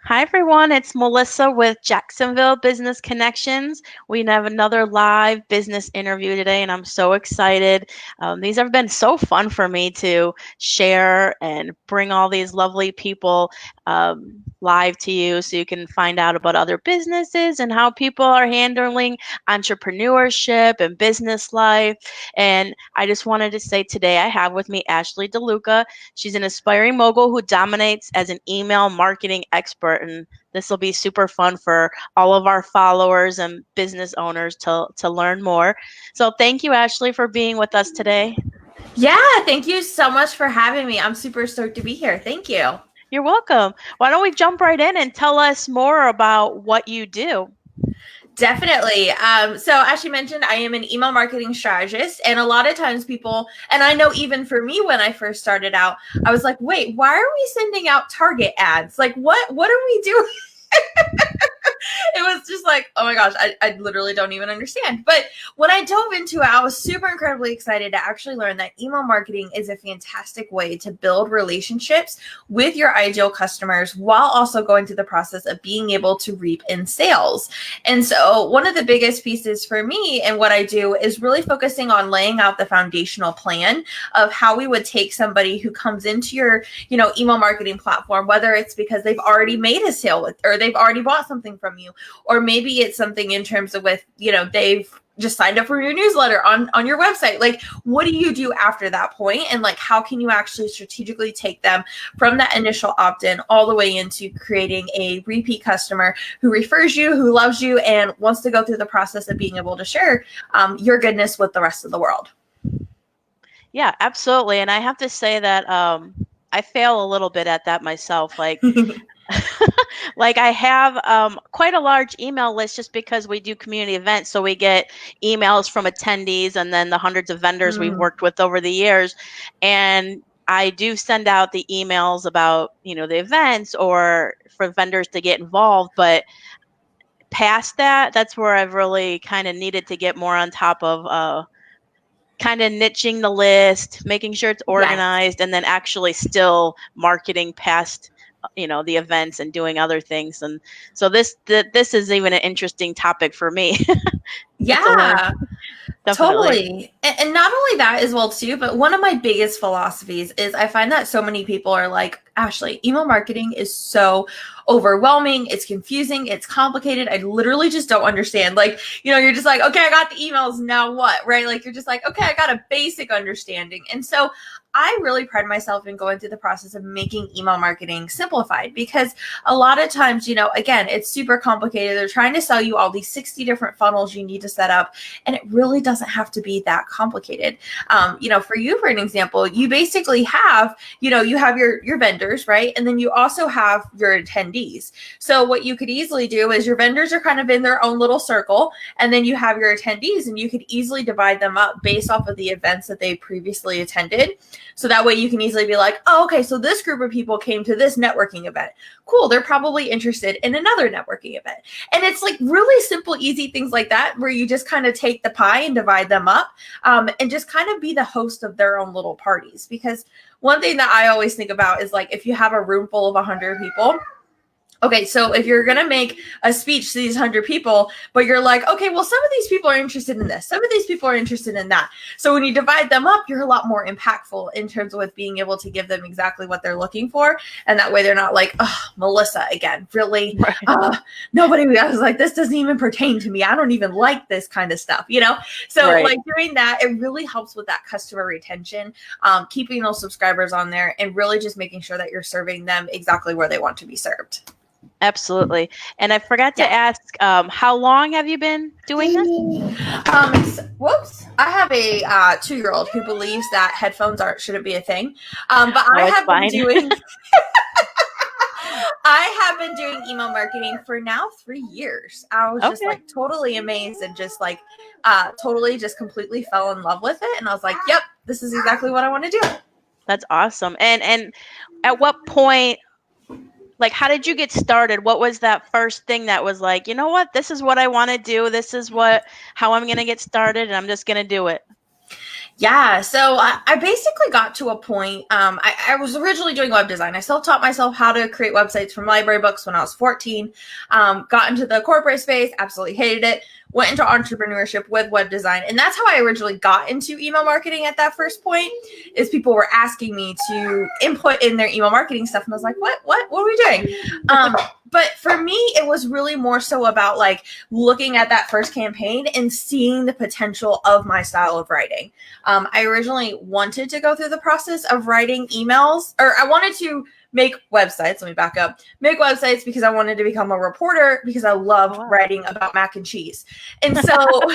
Hi, everyone. It's Melissa with Jacksonville Business Connections. We have another live business interview today, and I'm so excited. These have been so fun for me to share and bring all these lovely people live to you so you can find out about other businesses and how people are handling entrepreneurship and business life. And I just wanted to say today I have with me Ashley DeLuca. She's an aspiring mogul who dominates as an email marketing expert, and this will be super fun for all of our followers and business owners to learn more. So thank you, Ashley, for being with us today. Yeah, thank you so much for having me. I'm super stoked to be here. Thank you. You're welcome. Why don't we jump right in and tell us more about what you do? Definitely. So as you mentioned, I am an email marketing strategist, and a lot of times people, and I know even for me when I first started out, I was like, wait, why are we sending out Target ads? Like, what are we doing? It was just like, oh my gosh, I literally don't even understand. But when I dove into it, I was super incredibly excited to actually learn that email marketing is a fantastic way to build relationships with your ideal customers while also going through the process of being able to reap in sales. And so one of the biggest pieces for me and what I do is really focusing on laying out the foundational plan of how we would take somebody who comes into your, email marketing platform, whether it's because they've already made a sale with, or they've already bought something from you, or maybe it's something in terms of with, they've just signed up for your newsletter on your website. Like, what do you do after that point? And like, how can you actually strategically take them from that initial opt-in all the way into creating a repeat customer who refers you, who loves you, and wants to go through the process of being able to share your goodness with the rest of the world. Yeah, absolutely. And I have to say that I fail a little bit at that myself. Like I have quite a large email list just because we do community events. So we get emails from attendees and then the hundreds of vendors we've worked with over the years. And I do send out the emails about, the events or for vendors to get involved. But past that, that's where I've really kind of needed to get more on top of kind of niching the list, making sure it's Yes. organized, and then actually still marketing past the events and doing other things. And so this is even an interesting topic for me to learn. Yeah. Definitely. Totally. And not only that as well too, but one of my biggest philosophies is I find that so many people are like, Ashley, email marketing is so overwhelming. It's confusing. It's complicated. I literally just don't understand. Like, you're just like, okay, I got the emails. Now what? Right? Like, you're just like, okay, I got a basic understanding. And so I really pride myself in going through the process of making email marketing simplified because a lot of times, again, it's super complicated. They're trying to sell you all these 60 different funnels you need to set up, and it really doesn't have to be that complicated. For you, for an example, you basically have, you have your vendors, right? And then you also have your attendees. So what you could easily do is your vendors are kind of in their own little circle, and then you have your attendees, and you could easily divide them up based off of the events that they previously attended. So that way you can easily be like, oh, okay, so this group of people came to this networking event. Cool. They're probably interested in another networking event. And it's like really simple, easy things like that, where you just kind of take the pie and divide them up and just kind of be the host of their own little parties. Because one thing that I always think about is like, if you have a room full of 100 people, okay, so if you're going to make a speech to these 100 people, but you're like, okay, well, some of these people are interested in this. Some of these people are interested in that. So when you divide them up, you're a lot more impactful in terms of with being able to give them exactly what they're looking for. And that way they're not like, oh, Melissa, again, really? Right. Nobody, I was like, this doesn't even pertain to me. I don't even like this kind of stuff, So Right. like doing that, it really helps with that customer retention, keeping those subscribers on there and really just making sure that you're serving them exactly where they want to be served. Absolutely. And I forgot to Yeah. ask, how long have you been doing this? Whoops. I have a 2-year-old who believes that headphones shouldn't be a thing. But Oh, it's fine. I have been doing email marketing for now 3 years. I was just Okay. like totally amazed and just like totally just completely fell in love with it. And I was like, yep, this is exactly what I want to do. That's awesome. And at what point, like, how did you get started? What was that first thing that was like, you know what, this is what I want to do. This is how I'm going to get started, and I'm just going to do it. Yeah, so I basically got to a point. I was originally doing web design. I self taught myself how to create websites from library books when I was 14. Got into the corporate space, absolutely hated it. Went into entrepreneurship with web design, and that's how I originally got into email marketing. At that first point, is people were asking me to input in their email marketing stuff, and I was like, what are we doing? But for me, it was really more so about like looking at that first campaign and seeing the potential of my style of writing. I originally wanted to go through the process of writing emails, or I wanted to make websites. Let me back up. Make websites because I wanted to become a reporter because I Oh, loved wow. writing about mac and cheese. And so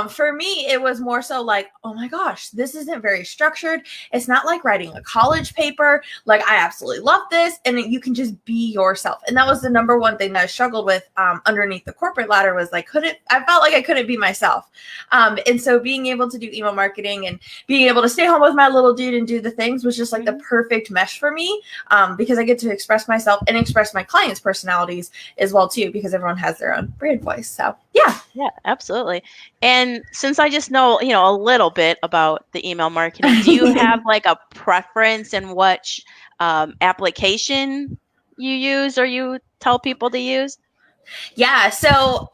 for me, it was more so like, oh my gosh, this isn't very structured. It's not like writing a college paper. Like, I absolutely love this. And you can just be yourself. And that was the number one thing that I struggled with underneath the corporate ladder was like, I felt like I couldn't be myself. And so being able to do email marketing and being able to stay home with my little dude and do the things was just like the perfect mesh for me because I get to express myself and express my clients' personalities as well, too, because everyone has their own brand voice. So, yeah. Yeah, absolutely. And since I just know, a little bit about the email marketing, do you have like a preference in which application you use or you tell people to use? Yeah, so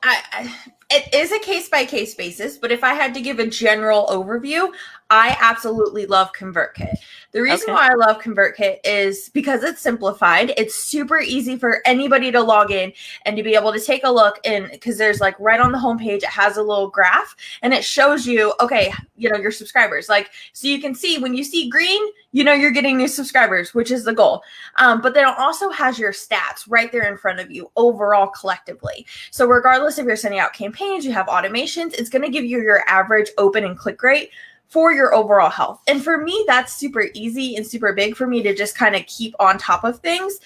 it is a case by case basis, but if I had to give a general overview, I absolutely love ConvertKit. The reason Okay. why I love ConvertKit is because it's simplified. It's super easy for anybody to log in and to be able to take a look, and because there's like right on the homepage, it has a little graph and it shows you, okay, your subscribers. Like, so you can see when you see green, you're getting new subscribers, which is the goal. But then it also has your stats right there in front of you overall collectively. So regardless if you're sending out campaigns, you have automations, it's going to give you your average open and click rate for your overall health. And for me, that's super easy and super big for me to just kind of keep on top of things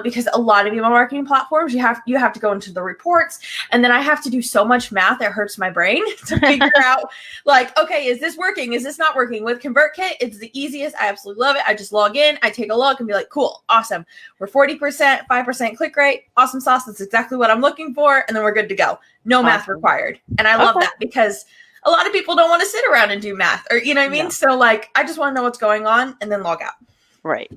because a lot of email marketing platforms, you have to go into the reports, and then I have to do so much math that hurts my brain to figure out like, okay, is this working? Is this not working? With ConvertKit, it's the easiest. I absolutely love it. I just log in, I take a look and be like, cool, awesome. We're 40%, 5% click rate. Awesome sauce. That's exactly what I'm looking for. And then we're good to go. No math Awesome. required. And I love Okay. that because a lot of people don't want to sit around and do math or, you know what I mean? No. So like, I just want to know what's going on and then log out. Right.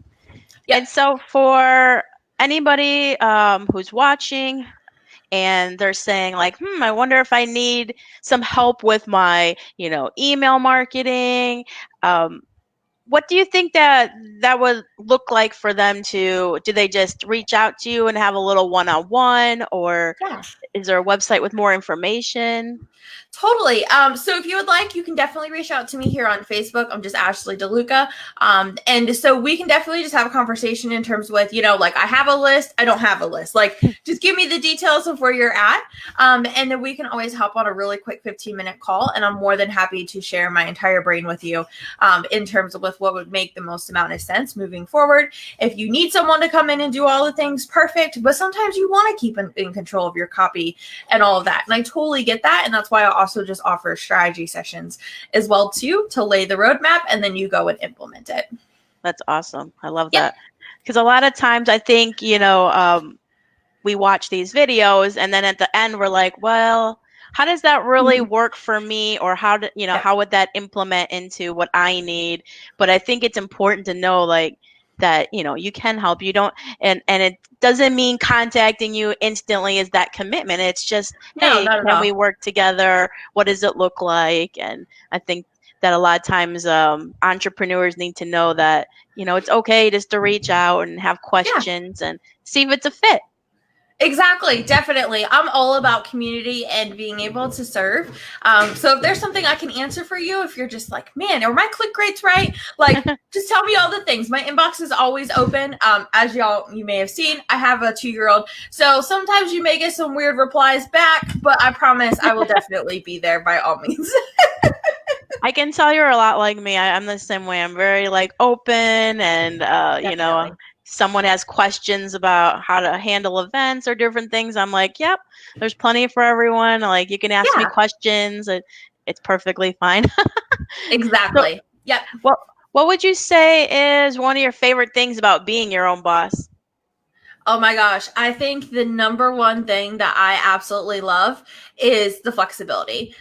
Yep. And so for anybody who's watching and they're saying like, I wonder if I need some help with my, email marketing. What do you think that would look like for them do they just reach out to you and have a little one-on-one, or Yeah. is there a website with more information? Totally. So if you would like, you can definitely reach out to me here on Facebook. I'm just Ashley DeLuca. And so we can definitely just have a conversation in terms with, like I have a list, I don't have a list. Like just give me the details of where you're at. And then we can always hop on a really quick 15-minute call. And I'm more than happy to share my entire brain with you in terms of with what would make the most amount of sense moving forward. If you need someone to come in and do all the things, perfect. But sometimes you want to keep in control of your copy and all of that. And I totally get that. And that's why I also just offer strategy sessions as well too, to lay the roadmap and then you go and implement it. That's awesome. I love Yep. that. Because a lot of times I think, we watch these videos and then at the end we're like, well, how does that really work for me, or Yep. how would that implement into what I need? But I think it's important to know like that, you can help. You don't, and it doesn't mean contacting you instantly is that commitment. It's just, No, hey, not at can we all. work together? What does it look like? And I think that a lot of times entrepreneurs need to know that, it's okay just to reach out and have Yeah. questions and see if it's a fit. Exactly, definitely. I'm all about community and being able to serve. So if there's something I can answer for you, if you're just like, man, are my click rates right? Like, just tell me all the things. My inbox is always open. As you may have seen, I have a 2-year-old. So sometimes you may get some weird replies back, but I promise I will definitely be there by all means. I can tell you're a lot like me. I'm the same way. I'm very like open, and Definitely. someone has questions about how to handle events or different things. I'm like, yep, there's plenty for everyone. Like you can ask me Yeah, questions. It's perfectly fine. So, exactly. Yep. what would you say is one of your favorite things about being your own boss? Oh my gosh. I think the number one thing that I absolutely love is the flexibility.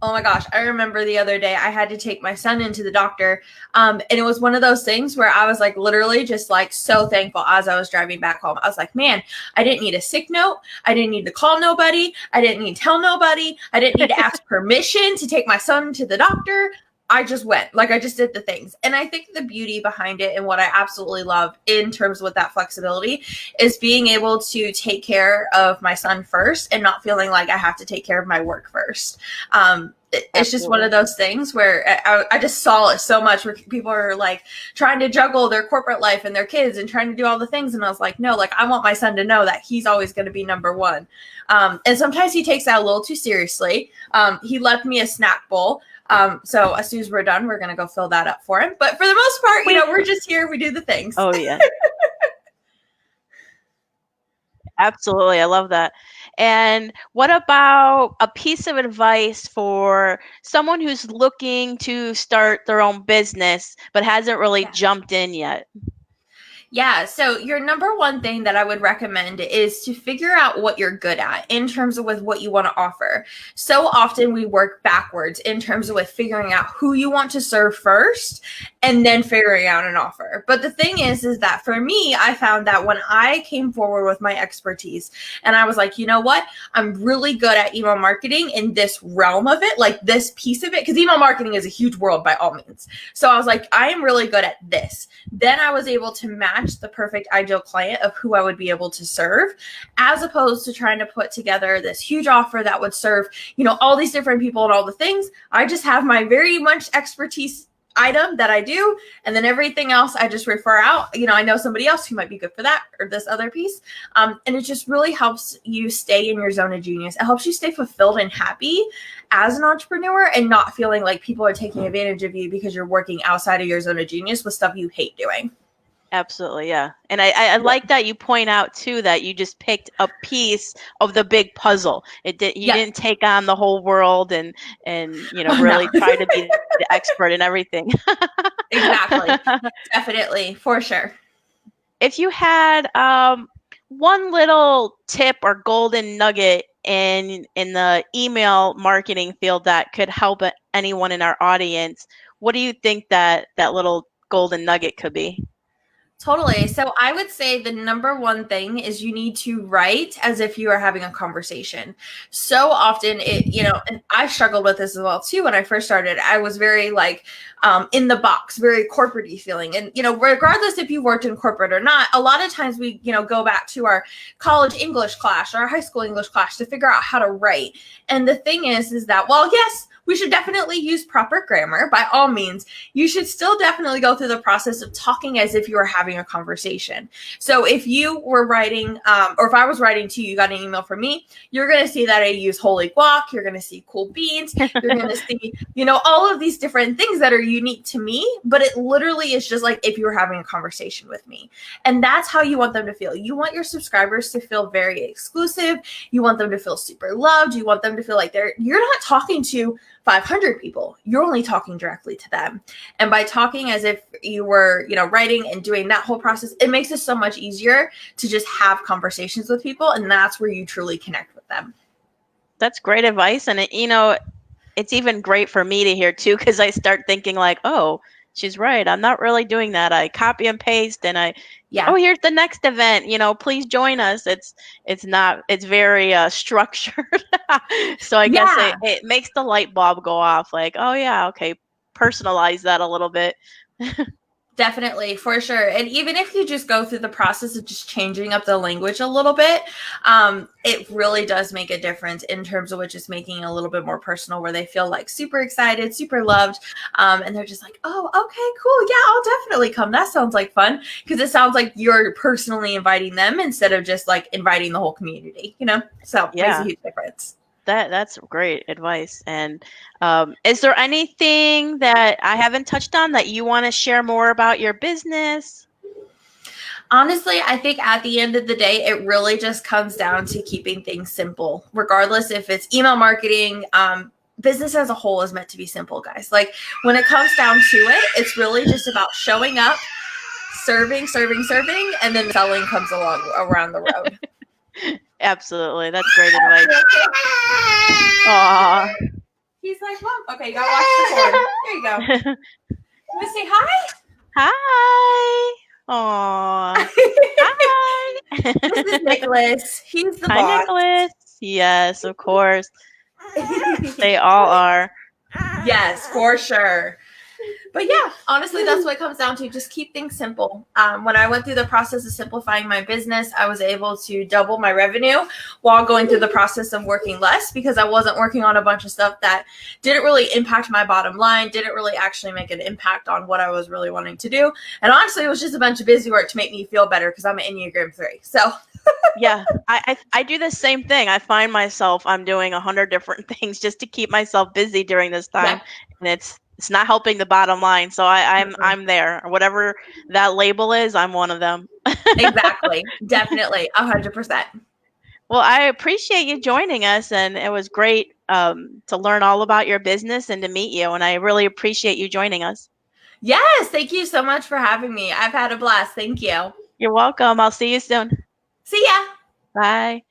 Oh my gosh, I remember the other day I had to take my son into the doctor. And it was one of those things where I was like literally just like so thankful as I was driving back home. I was like, man, I didn't need a sick note. I didn't need to call nobody. I didn't need to tell nobody. I didn't need to ask permission to take my son to the doctor. I just went, like I just did the things. And I think the beauty behind it and what I absolutely love in terms with that flexibility is being able to take care of my son first and not feeling like I have to take care of my work first. It's just one of those things where I just saw it so much where people are like trying to juggle their corporate life and their kids and trying to do all the things. And I was like, no, like I want my son to know that he's always going to be number one. And sometimes he takes that a little too seriously. He left me a snack bowl. So as soon as we're done, we're going to go fill that up for him. But for the most part, you know, we're just here. We do the things. Oh, yeah. Absolutely. I love that. And what about a piece of advice for someone who's looking to start their own business but hasn't really jumped in yet? Yeah. So your number one thing that I would recommend is to figure out what you're good at in terms of with what you want to offer. So often we work backwards in terms of with figuring out who you want to serve first and then figuring out an offer. But the thing is that for me, I found that when I came forward with my expertise and I was like, you know what, I'm really good at email marketing in this realm of it, like this piece of it, because email marketing is a huge world by all means. So I was like, I am really good at this. Then I was able to match the perfect ideal client of who I would be able to serve, as opposed to trying to put together this huge offer that would serve, you know, all these different people and all the things. I just have my very much expertise item that I do, and then everything else I just refer out. You know, I know somebody else who might be good for that or this other piece. And it just really helps you stay in your zone of genius. It helps you stay fulfilled and happy as an entrepreneur and not feeling like people are taking advantage of you because you're working outside of your zone of genius with stuff you hate doing. Absolutely, yeah. And I like that you point out too that you just picked a piece of the big puzzle. You didn't take on the whole world and you know really try to be the expert in everything. Exactly. Definitely, for sure. If you had one little tip or golden nugget in the email marketing field that could help anyone in our audience, what do you think that little golden nugget could be? Totally. So I would say the number one thing is you need to write as if you are having a conversation. So often you know, and I struggled with this as well too. When I first started, I was very like in the box, very corporate-y feeling. And, you know, regardless if you worked in corporate or not, a lot of times we, you know, go back to our college English class or our high school English class to figure out how to write. And the thing is that, well, yes, we should definitely use proper grammar by all means. You should still definitely go through the process of talking as if you were having a conversation. So if you were writing, or if I was writing to you, you got an email from me, you're going to see that I use holy guac. You're going to see cool beans. You're going to see, you know, all of these different things that are unique to me, but it literally is just like if you were having a conversation with me. And that's how you want them to feel. You want your subscribers to feel very exclusive. You want them to feel super loved. You want them to feel like you're not talking to 500 people. You're only talking directly to them. And by talking as if you were, you know, writing and doing that whole process, it makes it so much easier to just have conversations with people. And that's where you truly connect with them. That's great advice. And, you know, it's even great for me to hear too, because I start thinking like, oh, she's right. I'm not really doing that. I copy and paste and oh, here's the next event, you know, please join us. It's very structured. So I guess it makes the light bulb go off like, oh yeah, okay, personalize that a little bit. Definitely, for sure. And even if you just go through the process of just changing up the language a little bit, it really does make a difference in terms of just making it a little bit more personal, where they feel like super excited, super loved. And they're just like, oh, okay, cool. Yeah, I'll definitely come. That sounds like fun. Because it sounds like you're personally inviting them instead of just like inviting the whole community, you know? So it makes a huge difference. That's great advice. And is there anything that I haven't touched on that you want to share more about your business? Honestly, I think at the end of the day, it really just comes down to keeping things simple, regardless if it's email marketing. Business as a whole is meant to be simple, guys. Like when it comes down to it, it's really just about showing up, serving, serving, serving, and then selling comes along around the road. Absolutely. That's great advice. Aw. He's like, Mom, okay, you gotta watch the cord. There you go. You wanna say hi? Hi. Aw. Hi. This is Nicholas. He's the Hi, boss. Nicholas. Yes, of course. They all are. Yes, for sure. But yeah, honestly, that's what it comes down to. Just keep things simple. When I went through the process of simplifying my business, I was able to double my revenue while going through the process of working less, because I wasn't working on a bunch of stuff that didn't really impact my bottom line, didn't really actually make an impact on what I was really wanting to do. And honestly, it was just a bunch of busy work to make me feel better because I'm an Enneagram 3. So Yeah, I do the same thing. I find myself I'm doing 100 different things just to keep myself busy during this time, and it's not helping the bottom line. So I'm there. Whatever that label is, I'm one of them. Exactly. Definitely. 100%. Well, I appreciate you joining us, and it was great to learn all about your business and to meet you. And I really appreciate you joining us. Yes. Thank you so much for having me. I've had a blast. Thank you. You're welcome. I'll see you soon. See ya. Bye.